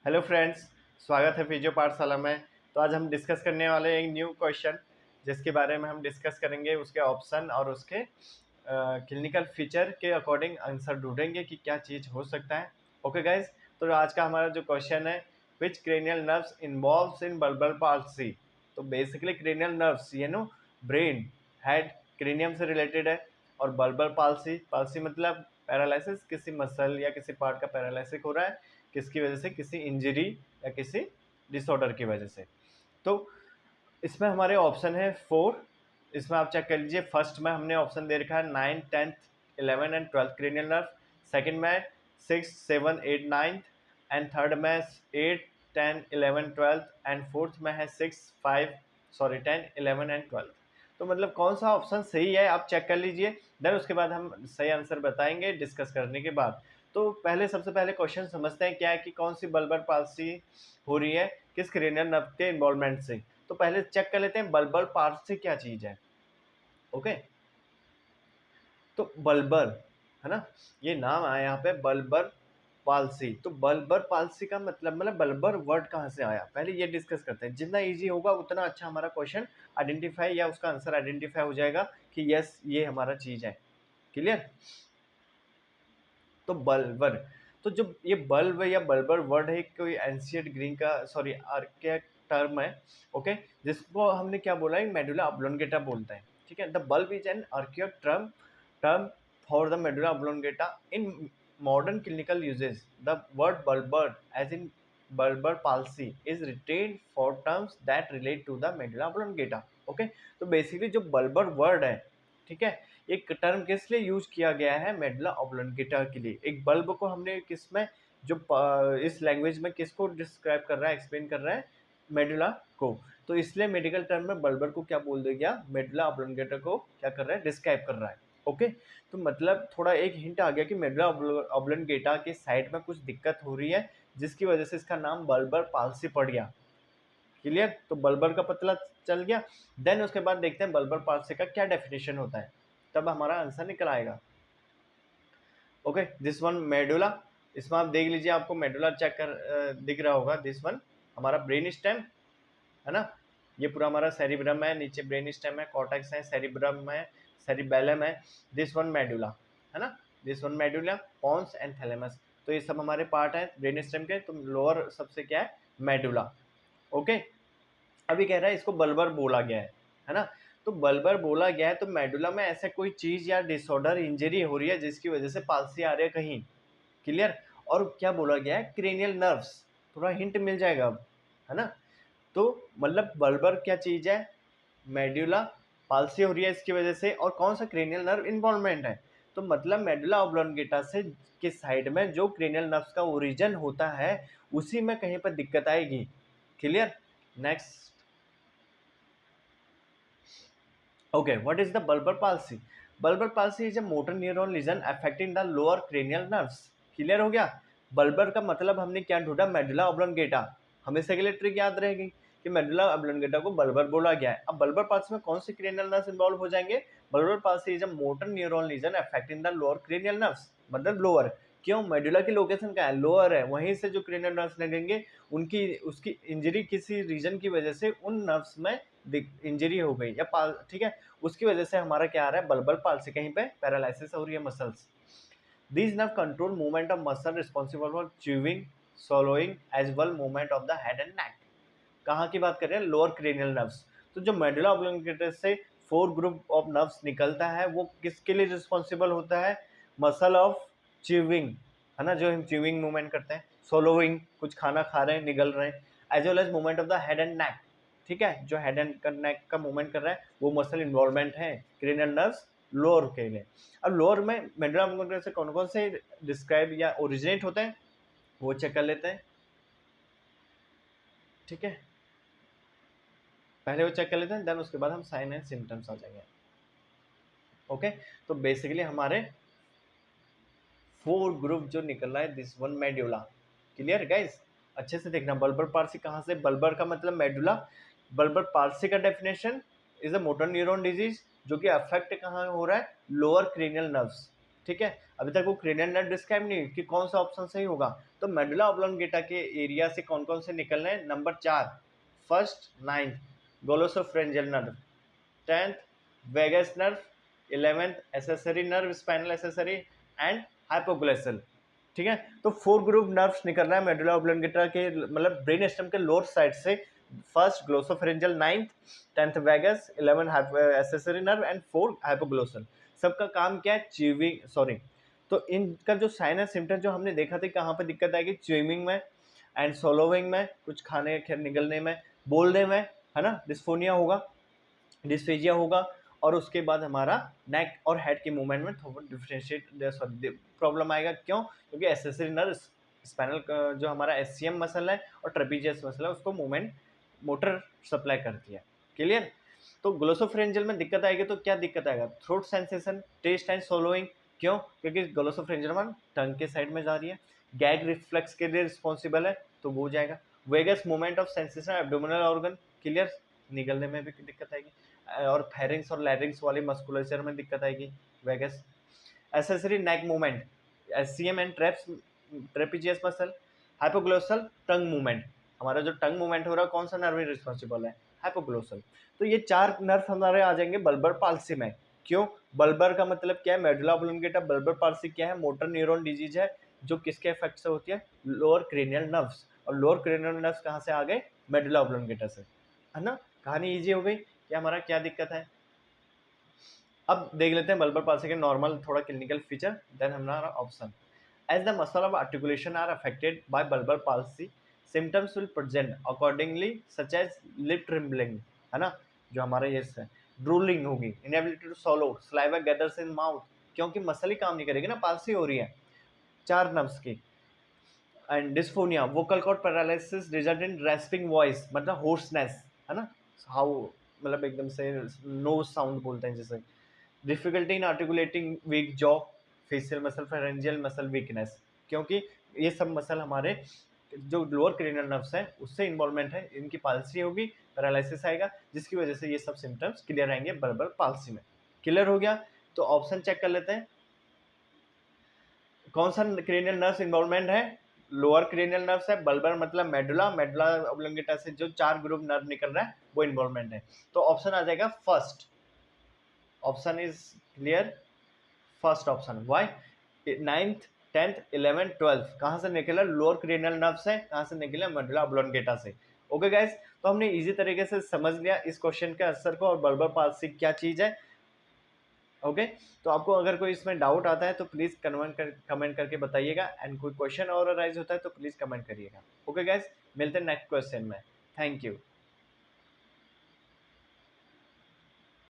Hello friends, स्वागत है physio पाठशाला में। तो आज हम डिस्कस करने वाले हैं एक न्यू क्वेश्चन, जिसके बारे में हम डिस्कस करेंगे उसके ऑप्शन और उसके क्लिनिकल फीचर के अकॉर्डिंग आंसर ढूंढेंगे कि क्या चीज़ हो सकता है। ओके गाइज, तो आज का हमारा जो क्वेश्चन है, विच क्रेनियल नर्व्स इन्वॉल्व्स इन बल्बर पाल्सी। तो बेसिकली क्रेनियल नर्व्स ये नो ब्रेन, हेड, क्रेनियम से रिलेटेड है। और बल्बर पाल्सी, पाल्सी मतलब पैरालिसिस, किसी मसल या किसी पार्ट का पैरालिसिस हो रहा है, किसकी वजह से, किसी इंजरी या किसी डिसऑर्डर की वजह से। तो इसमें हमारे ऑप्शन है 4। इसमें आप चेक कर लीजिए। फर्स्ट में हमने ऑप्शन दे रखा है 9, 10th, 11 and 12th cranial nerve. Second में 6, 7, 8, 9th एंड थर्ड में 8, 10, 11, 12th एंड फोर्थ में है 10, 11 एंड 12th। तो मतलब कौन सा ऑप्शन सही है आप चेक कर लीजिए, देन उसके बाद हम सही आंसर बताएंगे डिस्कस करने के बाद। तो पहले सबसे पहले क्वेश्चन समझते हैं क्या है कि कौन सी बल्बर पाल्सी हो रही है, किस क्रेनियल नर्व के इन्वॉल्वमेंट से। तो पहले चेक कर लेते हैं बल्बर पाल्सी क्या चीज है। ओके, तो बल्बर है ना, ये नाम आया यहाँ पे बल्बर पाल्सी। तो बल्बर पाल्सी का मतलब बल्बर वर्ड कहाँ से आया, पहले ये डिस्कस करते हैं। जितना इजी होगा उतना अच्छा हमारा क्वेश्चन आइडेंटिफाई या उसका आंसर आइडेंटिफाई हो जाएगा कि यस ये हमारा चीज है। क्लियर। तो बल्बर, तो जो ये बल्ब या बल्बर वर्ड है कोई एंशियंट ग्रीक का सॉरी आर्किक टर्म है। ओके, जिसको हमने क्या बोला है, मेडुला ऑब्लोंगेटा बोलते हैं। ठीक है, the bulb is an archaic term for the medulla oblongata in modern clinical usages. The word bulbar as in bulbar palsy is retained for terms that relate to the medulla oblongata. Okay, तो basically जो bulbar word है, ठीक है, एक term किस लिए use किया गया है, मेडुला ऑब्लोंगेटा के लिए। एक बल्ब को हमने किस में, जो इस लैंग्वेज में किसको डिस्क्राइब कर रहा है, एक्सप्लेन कर रहा है, मेडुला को। तो इसलिए मेडिकल टर्म में बल्बर को क्या बोल दिया गया, मेडुला ऑब्लोंगेटा को क्या कर रहा है, डिस्क्राइब कर रहा है। ओके, तो मतलब थोड़ा एक हिंट आ गया कि मेडुला ऑब्लोंगेटा के साइड में कुछ दिक्कत हो रही है, जिसकी वजह से इसका नाम बल्बर पाल्सी पड़ गया। क्लियर, तो बल्बर का पता चल गया। देन उसके बाद देखते हैं बल्बर पाल्सी का क्या डेफिनेशन होता है, तब हमारा आंसर निकल आएगा। ओके, दिस वन मेडुला, इसमें आप देख लीजिए, आपको मेडुला चेक कर दिख रहा होगा। दिस वन हमारा ब्रेन स्टेम है ना, ये पूरा हमारा सेरिब्रम है, नीचे ब्रेन स्टेम है, कॉर्टेक्स है, सेरिब्रम है, सेरिबेलम है। दिस वन मेडुला है ना, this one medulla, pons and thalamus. तो ये सब हमारे पार्ट है ब्रेन स्टेम के। तो लोअर सबसे क्या है, मेडुला। ओके, अभी कह रहा है इसको बल्बर बोला गया है ना। तो बल्बर बोला गया है, तो मेडुला में ऐसा कोई चीज या डिसऑर्डर, इंजरी हो रही है जिसकी वजह से पाल्सी आ रही है कहीं। क्लियर। और क्या बोला गया है, क्रेनियल नर्व्स, थोड़ा हिंट मिल जाएगा अब, है ना। तो मतलब बल्बर क्या चीज है, मेडुला, पाल्सी हो रही है इसकी वजह से, और कौन सा, क्रेनियल नर्व इन्वॉल्वमेंट है। तो मतलब मेडुला ऑब्लोंगेटा से के साइड में जो क्रेनियल नर्व्स का ओरिजिन होता है, उसी में कहीं पर दिक्कत आएगी। Clear. Next. Okay, what is the bulbar palsy? Bulbar palsy is a motor neuron lesion affecting the lower cranial nerves. Clear हो गया। बल्बर का मतलब हमने क्या ढूंढा, मेडुला ऑब्लोंगेटा। हमेशा के लिए ट्रिक याद रहेगी कि मेडुला ऑब्लोंगेटा को बल्बर बोला गया है। अब बल्बर पाल्सी में कौन से क्रेनियल नर्व्स इन्वॉल्व हो जाएंगे, bulbar palsy is a motor neuron lesion affecting the lower cranial nerves, मतलब लोअर। क्यों, मेडुला की लोकेशन क्या है, लोअर है, वहीं से जो क्रेनियल नर्व्स लगेंगे उनकी उसकी इंजरी किसी रीजन की वजह से उन नर्व्स में इंजरी हो गई या पाल, ठीक है, उसकी वजह से हमारा क्या आ रहा है, बल्बर पाल्सी, कहीं पे पैरालिसिस हो रही है muscles. These nerve control movement of muscle responsible for chewing, swallowing as well movement of the head and neck. कहाँ की बात कर रहे हैं, लोअर क्रेनियल नर्व्स। तो जो मेडुला ऑब्लोंगेटा से 4 ग्रुप ऑफ नर्व्स निकलता है, वो किसके लिए रिस्पॉन्सिबल होता है, मसल ऑफ च्यूइंग, है ना, जो हम च्यूइंग मूवमेंट करते हैं, सोलोइंग, कुछ खाना खा रहे हैं, निगल रहे हैं, as well as movement of the head and neck. ठीक है, जो हेड एंड नेक का मूवमेंट कर रहा है वो मसल इन्वॉल्वमेंट है क्रेनियल नर्व्स लोअर के लिए। अब लोअर में मेडुला ऑब्लोंगेटा से कौन कौन से डिस्क्राइब या ओरिजिनेट होते हैं, वो चेक कर लेते हैं। ठीक है, पहले वो चेक कर लेते हैं, देन उसके बाद हम साइन एंड सिम्टम्स आ जाएंगे। ओके, तो बेसिकली हमारे 4 ग्रुप जो निकल रहा है, this one medulla. Clear guys, अच्छे से देखना। बल्बर पार्सी कहाँ से, बल्बर का मतलब मेडुला। बल्बर पार्सी का definition is a motor neuron disease जो कि अफेक्ट कहाँ हो रहा है, लोअर क्रेनियल नर्व्स। ठीक है, अभी तक वो क्रेनियल नर्व डिस्क्राइब नहीं कि कौन सा ऑप्शन सही होगा। तो मेडुला ऑब्लोंगेटा के एरिया से कौन कौन से निकलने हैं? Number 4 first, 9th glossopharyngeal nerve, 10th vagus nerve, 11th accessory nerve spinal accessory and hypoglossal. ठीक है, तो 4 ग्रुप नर्व्स निकल रहा है मेडुला ऑब्लोंगेटा के मतलब ब्रेन स्टेम के लोअर साइड से। First glossopharyngeal, 9th 10th vagus, 11th accessory nerve and 4 hypoglossal. सबका काम क्या है? च्यूइंग, सॉरी, तो इनका जो साइन एंड सिम्टम जो हमने देखा था कहाँ पे दिक्कत आएगी? च्यूइंग में एंड सोलोविंग में, कुछ खाने निगलने में, बोलने में, है ना, डिस्फोनिया होगा, डिस्फेजिया होगा, और उसके बाद हमारा नेक और हेड के मूवमेंट में थोड़ा डिफरेंशिएट प्रॉब्लम आएगा। क्यों? क्योंकि एसेसरी नर्व स्पाइनल जो हमारा एससीएम मसल है और ट्रेपीजियस मसल है उसको मूवमेंट मोटर सप्लाई करती है। क्लियर? तो ग्लोसोफ्रेंजियल में दिक्कत आएगी तो क्या दिक्कत आएगा? Throat sensation, taste and swallowing. क्यों? क्योंकि ग्लोसोफ्रेंजियल में टंग के साइड में जा रही है। गैग रिफ्लेक्स के लिए रिस्पॉन्सिबल है तो वो हो जाएगा। Vagus movement of sensation abdominal organ, clear, निगलने में भी दिक्कत आएगी। और फेरिंग्स और लैरिंग्स वाली मस्कुलेचर में दिक्कत आएगी, vagus. Accessory neck movement, SCM and trapezius muscle. Hypoglossal tongue movement, हमारा जो टंग मूवमेंट हो रहा है कौन सा नर्व रिस्पॉन्सिबल है? हाइपोग्लोसल। तो ये 4 नर्व हमारे आ जाएंगे बल्बर पाल्सी में। क्यों? बल्बर का मतलब क्या है? Medulla oblongata. बल्बर पाल्सी क्या है? मोटर न्यूरॉन डिजीज है जो किसके इफेक्ट से होती है? Lower cranial nerves. और लोअर क्रेनियल नर्व्स कहाँ से आ गए? मेडुला ऑब्लोंगेटा से, है ना। कहानी इजी हो गई कि हमारा क्या दिक्कत है। अब देख लेते हैं बल्बर पाल्सी के नॉर्मल थोड़ा क्लिनिकल फीचर, देन हमारा ऑप्शन। As the muscle of articulation are affected by bulbar palsy, symptoms will present accordingly such as lip trembling, है ना, जो हमारा ये है, ड्रूलिंग होगी, inability to swallow, saliva gathers in mouth, क्योंकि मसल ही काम नहीं करेगी ना, पाल्सी हो रही है 4 नर्व्स की। And dysphonia, vocal cord paralysis result in rasping voice, मतलब होर्सनेस, है ना, हाउ, मतलब एकदम से नो साउंड बोलते हैं जैसे। Difficulty in articulating weak jaw, facial muscle, pharyngeal muscle weakness, क्योंकि ये सब मसल हमारे जो लोअर क्रेनियल नर्व्स हैं उससे इन्वॉल्वमेंट है, इनकी पाल्सी होगी, पैरालिसिस आएगा, जिसकी वजह से ये सब सिम्टम्स क्लियर आएंगे बल्बर पाल्सी में। क्लियर हो गया? तो ऑप्शन चेक कर लेते हैं, कौन सा क्रेनियल नर्व्स इन्वॉल्वमेंट है? लोअर क्रेनियल नर्व्स है, बल्बर मतलब मेडुला, मेडुला ऑब्लोंगेटा से जो 4 ग्रुप नर्व निकल रहा है वो इन्वॉल्वमेंट है। तो ऑप्शन आ जाएगा first, option is clear, first option. Why? 9th 10th 11th 12th कहाँ से निकला? लोअर क्रेनियल नर्व से। कहाँ से निकला? मेडुला ऑब्लोंगेटा से। ओके गाइस, तो हमने इजी तरीके से समझ लिया इस क्वेश्चन के आंसर को और बल्बर पाल्सी क्या चीज है। ओके, तो आपको अगर कोई इसमें डाउट आता है तो प्लीज कमेंट करके बताइएगा, एंड कोई क्वेश्चन और अराइज होता है तो प्लीज कमेंट करिएगा। ओके गाइस, मिलते हैं नेक्स्ट क्वेश्चन में। Thank you.